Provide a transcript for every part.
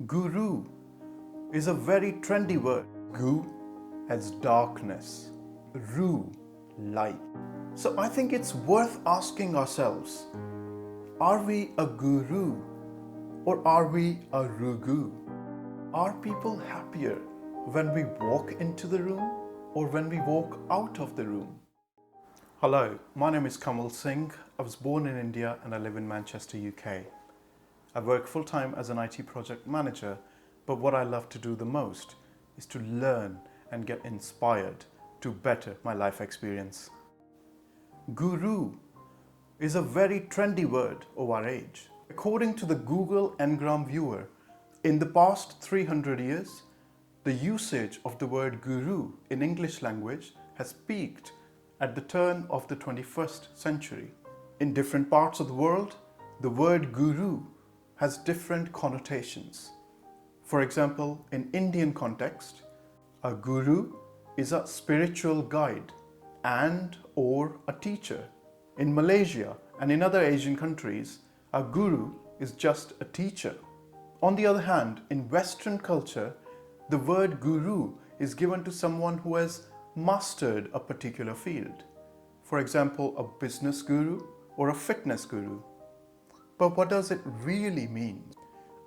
Guru is a very trendy word. Gu as darkness, Ru light. So I think it's worth asking ourselves, are we a guru or are we a Rugu? Are people happier when we walk into the room or when we walk out of the room? Hello, my name is Kanwal. I was born in India and I live in Manchester, UK. I work full-time as an IT project manager, but what I love to do the most is to learn and get inspired to better my life experience. Guru is a very trendy word of our age. According to the Google Ngram viewer, in the past 300 years, the usage of the word guru in English language has peaked at the turn of the 21st century. In different parts of the world, the word guru has different connotations. For example, in Indian context, a guru is a spiritual guide and or a teacher. In Malaysia and in other Asian countries, a guru is just a teacher. On the other hand, in Western culture, the word guru is given to someone who has mastered a particular field. For example, a business guru or a fitness guru. But what does it really mean?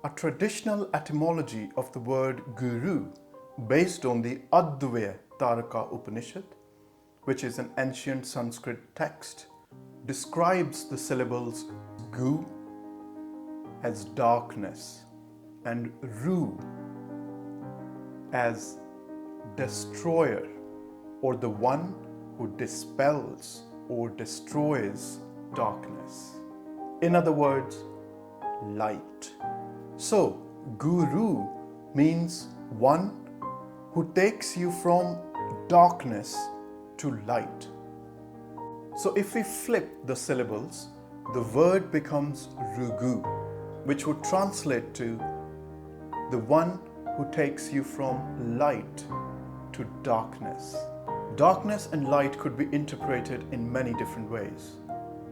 A traditional etymology of the word guru, based on the Advaya Taraka Upanishad, which is an ancient Sanskrit text, describes the syllables gu as darkness and ru as destroyer, or the one who dispels or destroys darkness. In other words, light. So, guru means one who takes you from darkness to light. So if we flip the syllables, the word becomes Rugu, which would translate to the one who takes you from light to darkness. Darkness and light could be interpreted in many different ways.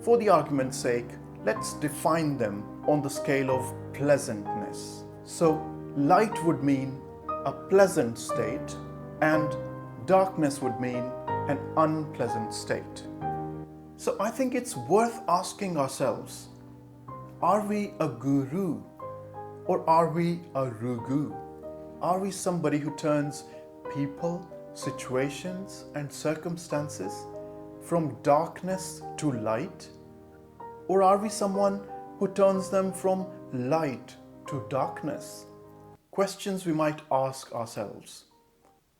For the argument's sake, let's define them on the scale of pleasantness. So light would mean a pleasant state and darkness would mean an unpleasant state. So I think it's worth asking ourselves, are we a guru or are we a Rugu? Are we somebody who turns people, situations and circumstances from darkness to light? Or are we someone who turns them from light to darkness? Questions we might ask ourselves.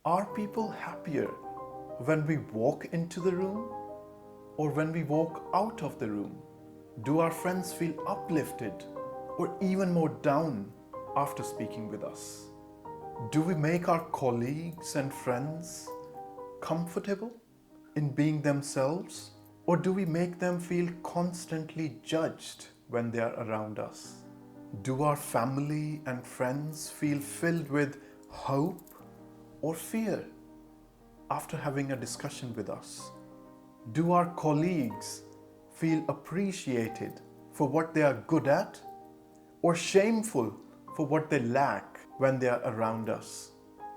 Are people happier when we walk into the room or when we walk out of the room? Do our friends feel uplifted or even more down after speaking with us? Do we make our colleagues and friends comfortable in being themselves? Or do we make them feel constantly judged when they are around us? Do our family and friends feel filled with hope or fear after having a discussion with us? Do our colleagues feel appreciated for what they are good at or shameful for what they lack when they are around us?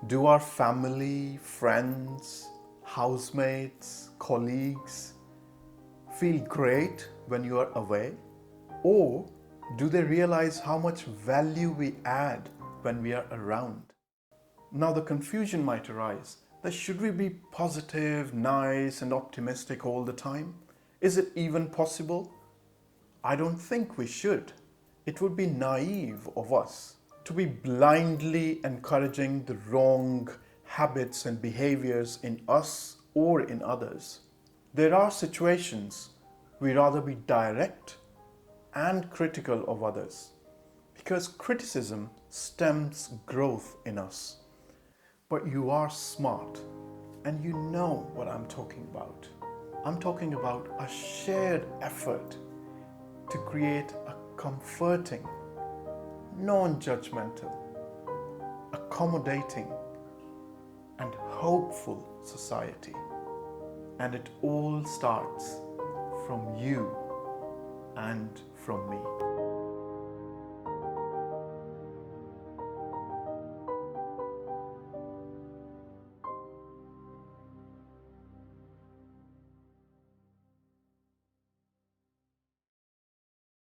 Do our family, friends, housemates, colleagues feel great when you are away? Or do they realize how much value we add when we are around? Now the confusion might arise that should we be positive, nice and optimistic all the time? Is it even possible? I don't think we should. It would be naive of us to be blindly encouraging the wrong habits and behaviors in us or in others. There are situations we rather be direct and critical of others because criticism stems growth in us. But you are smart and you know what I'm talking about. I'm talking about a shared effort to create a comforting, non-judgmental, accommodating and hopeful society. And it all starts from you and from me.